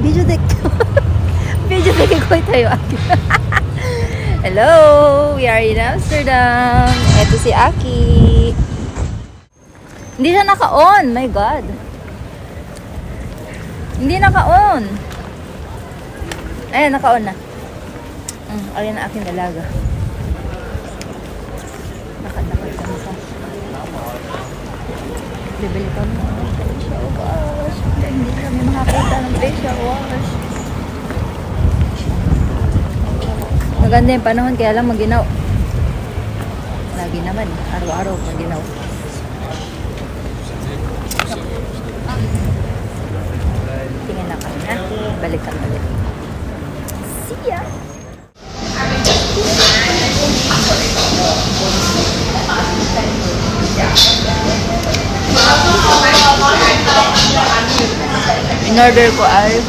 video deck. Video deck ko tayo. Hello, we are in Amsterdam. Ito si Aki. Hindi siya naka-on. My God. Hindi naka-on. Ayan, naka-on na. Alin na aking dalaga. Nakadakal kami sa. Bibili kami ng facial wash. Hindi kami makakita ng facial wash. Maganda yung panahon, kaya lang maginaw. Lagi naman, araw-araw maginaw. Tingin na kami natin, balikan ulit. See ya! In-order ko ay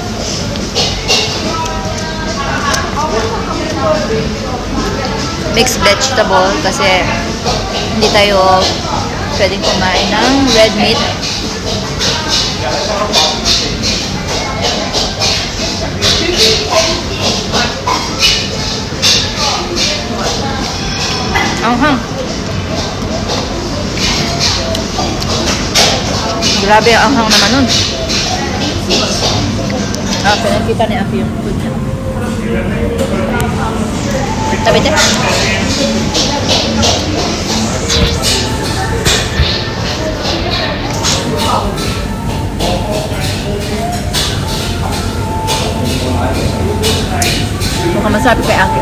mixed vegetable kasi hindi tayo pwedeng kumain ng red meat. Anghang. Grabe ang anghang naman nun. Pinagkita ni Aki yung food niya. Tabi niya. Mukhang masabi kay Aki.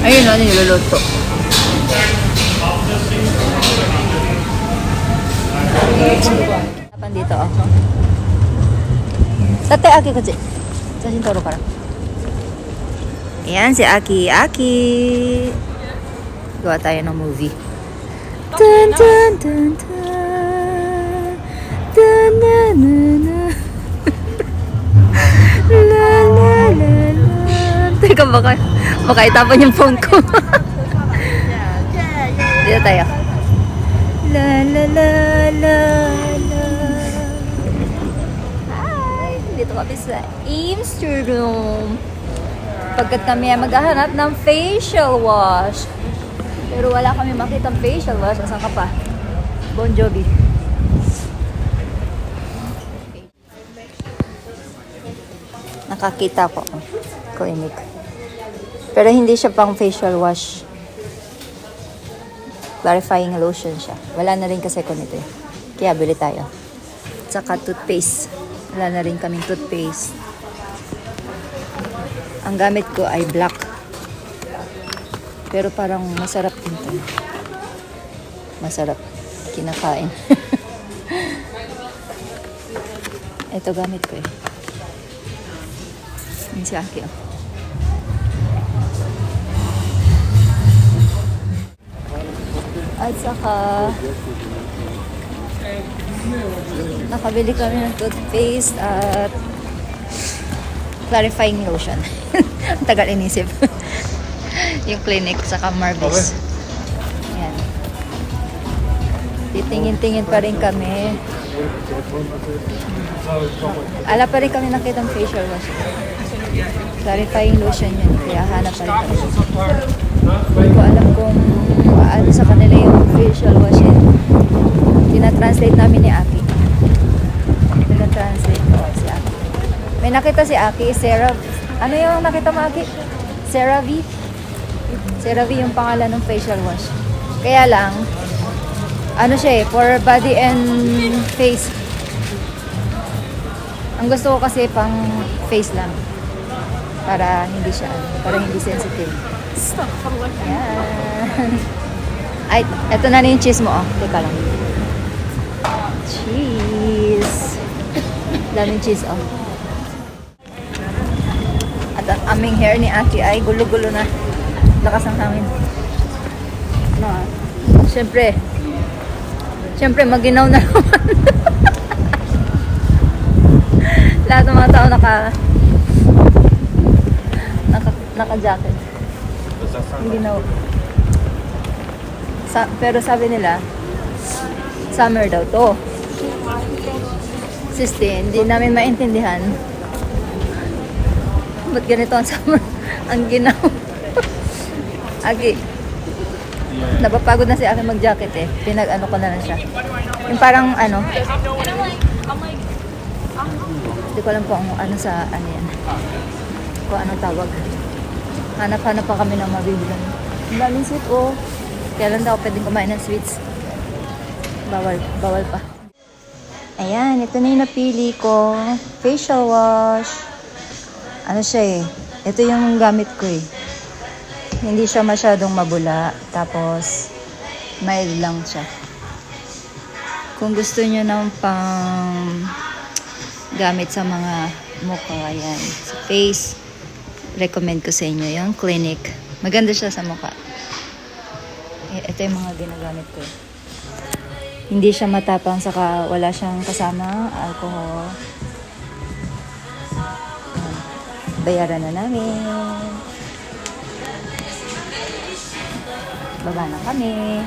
Ayun ano niluluto. Kapan dito ako? Tate Aki kasi. Sasin toro para. Ayan si Aki. Aki. Gawa tayo ng movie. Dun dun dun dun. Dun dun dun dun. La la la la. Teka baka itapon yung phone ko. Dito tayo. La la la la la. Hi! Dito kami sa Amsterdam. Pagkat kami ay maghahanap ng facial wash. Pero wala kami makitang facial wash. Asan ka pa? Bon Jovi. Nakakita ko. Clinic. Pero hindi siya pang facial wash. Clarifying lotion siya. Wala na rin kasi ko nito eh. Kaya bili tayo. Tsaka toothpaste. Wala na rin kaming toothpaste. Ang gamit ko ay black. Pero parang masarap din ito. Masarap. Kinakain. Ito gamit ko eh. Yan si Aki oh. At saka nakabili kami ng toothpaste at clarifying lotion. Tagal inisip. Yung clinic saka Marvis. Ayan. Titingin-tingin pa rin kami. Ala pa rin kami nakita ng facial wash. Clarifying lotion yun. Kaya hanap pa rin kami. Hindi ko alam kung ano sa kanila yung facial wash yun. Tina-translate namin ni Aki. Tina-translate ko si Aki. May nakita si Aki, Sarah. Ano yung nakita mo, Aki? CeraVe. CeraVe yung pangalan ng facial wash. Kaya lang, ano siya eh, for body and face. Ang gusto ko kasi pang face lang. Para hindi siya, para hindi sensitive. Yan. Ay, eto na yung cheese mo, oh. Teka lang. Cheese. Daming cheese, oh. At ang aming hair ni Aki ay gulo-gulo na. Lakas ang hangin. No. Siyempre, maginaw na naman. Lahat ng mga tao naka-jacket. Ginaw. Pero sabi nila, summer daw to. Siste, hindi namin maintindihan Ba't ganito ang summer? Ang ginaw. Agi. Napapagod na si Aki mag-jacket eh. Pinag-ano ko na lang siya. Yung parang ano. Hindi ko alam po ano sa ano yan. Kung anong tawag. Hanap-hanap pa kami ng mabibilan. Ang daming sweet oh. Kaya lang daw pwedeng kumain ng sweets. Bawal pa. Ayan, ito na yung napili ko. Facial wash. Ano siya eh. Ito yung gamit ko eh. Hindi siya masyadong mabula. Tapos, mild lang siya. Kung gusto nyo ng pang gamit sa mga mukha, ayan. Sa face, recommend ko sa inyo yung Clinique. Maganda siya sa mukha. Ito yung mga ginagamit ko. Hindi siya matapang, saka wala siyang kasama alcohol. Bayaran na namin. Baba na kami.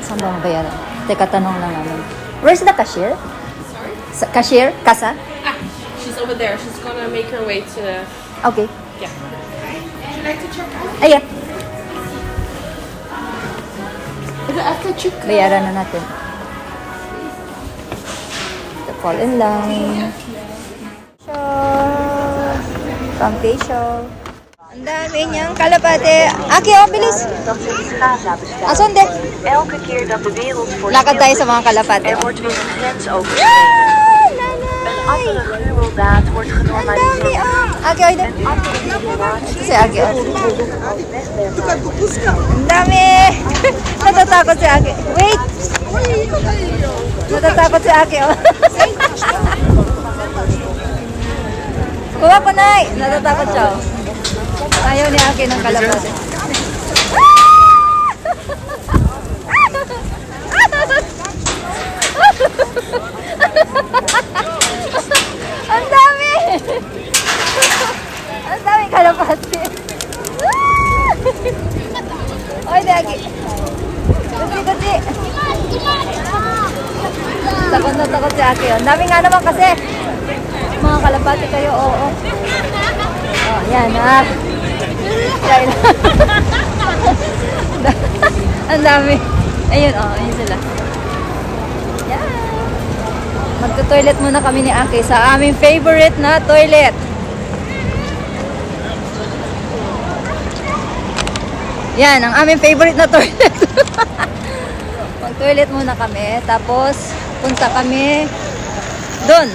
Saan ba ang bayaran? Teka, tanong lang namin. Where's the cashier? Sorry? Cashier? Kasa? She's over there. She's gonna make her way to the... Okay. Yeah. Would you like to check out? Ayan. Is it after check? Bayaran na natin. The fall in line. Pang facial. Ang dami niyang kalapate. Aki, oh, bilis. Asan de? Elke keer dat de wereld voor Lakad tayo sa mga kalapate. er wordt weer een grens Ah, overschreden. Een nanay! andere gruweldaad wordt Ang dami, genormaliseerd. oh. Aki, oy de. Een andere situatie Si Aki, oh. als wegwerp. Ang dami! Natatakot si Aki. Wait! Natatakot si Aki, oh. Kuha ko na eh. Natatakot siya, oh. Ayaw ni Aki ng kalapate. Ang dami! Ang dami kalapate. Oy, Dagi. Kasi. Takot na takot si Aki. Ang dami nga naman kasi. Mga kalapate kayo, oo. Oh, yan ha. Yan. Ang dami. Ayun, oh, ayun sila. Yan. Magto-toilet muna kami ni Aki sa aming favorite na toilet. Yan, ang aming favorite na toilet. Mag-toilet muna kami. Tapos, punta kami doon.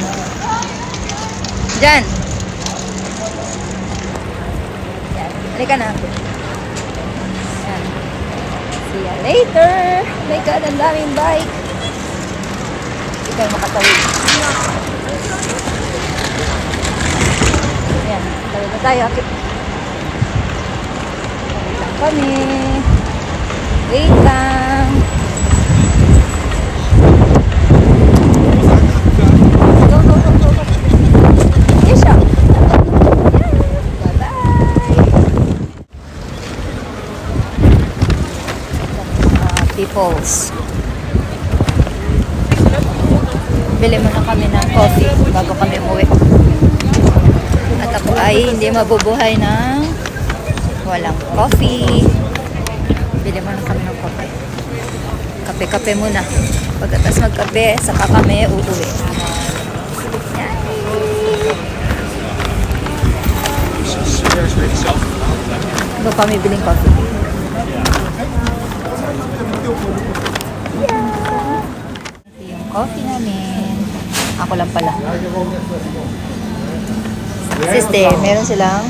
Diyan. Yan. Halika na. Yan. See ya later. Oh my God, ang daming bike. Hindi kayo makatawid. Yan. Tawid na tayo. Okay. Kami. Wait lang. Go, go, go, go, go. Yes, siya. Bye-bye. Peoples. Bili muna kami ng coffee bago kami umuwi. At ako ay hindi mabubuhay ng walang coffee. Bili muna kami ng kape. Kape-kape muna. Pagkatapos magkape, saka kami uuwi. Yan. Doon kami biling coffee. Yeah. Ito yung coffee namin. Ako lang pala. Siste, meron silang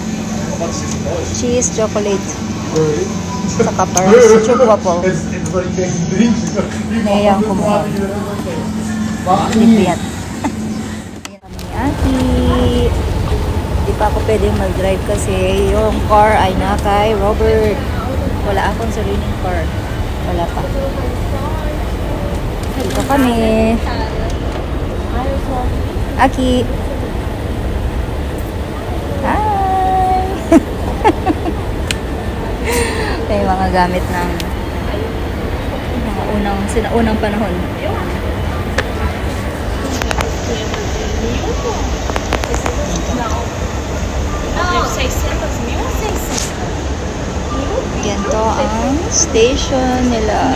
cheese chocolate. Saka parang sa choco waffle. Ngayang kumuha. Lipiyat. Ayan kami, Aki. Di pa ako pwedeng mag-drive kasi yung car ay na kay Robert. Wala akong sariling car. Wala pa. Dito kami. Aki. Hi! Ito yung mga gamit ng mga unang panahon. Ganito ang station nila.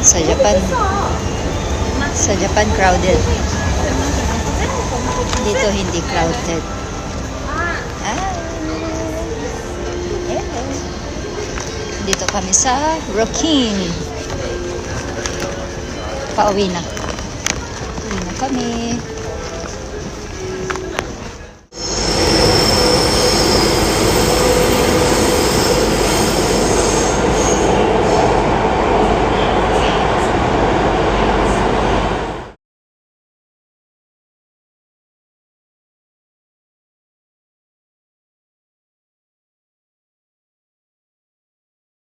Sa Japan. Sa Japan, crowded. Dito, hindi crowded. Dito kami sa Rocking. Pauwi na. Uwi na kami.